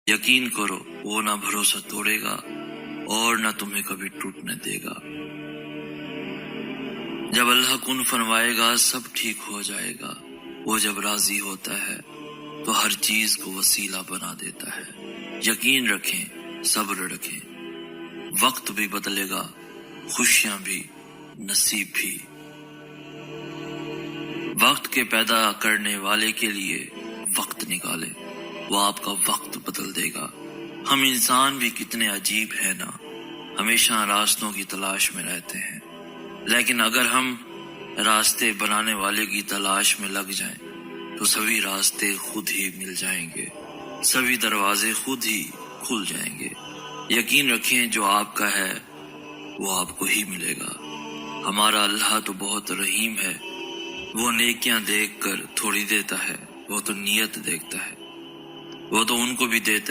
یقین کرو وہ نہ بھروسہ توڑے گا اور نہ تمہیں کبھی ٹوٹنے دے گا۔ جب اللہ کن فرمائے گا سب ٹھیک ہو جائے گا۔ وہ جب راضی ہوتا ہے تو ہر چیز کو وسیلہ بنا دیتا ہے۔ یقین رکھیں، صبر رکھیں، وقت بھی بدلے گا، خوشیاں بھی، نصیب بھی۔ وقت کے پیدا کرنے والے کے لیے وقت نکالے، وہ آپ کا وقت بدل دے گا۔ ہم انسان بھی کتنے عجیب ہیں نا، ہمیشہ راستوں کی تلاش میں رہتے ہیں، لیکن اگر ہم راستے بنانے والے کی تلاش میں لگ جائیں تو سبھی راستے خود ہی مل جائیں گے، سبھی دروازے خود ہی کھل جائیں گے۔ یقین رکھیں جو آپ کا ہے وہ آپ کو ہی ملے گا۔ ہمارا اللہ تو بہت رحیم ہے، وہ نیکیاں دیکھ کر تھوڑی دیتا ہے، وہ تو نیت دیکھتا ہے، وہ تو ان کو بھی دیتا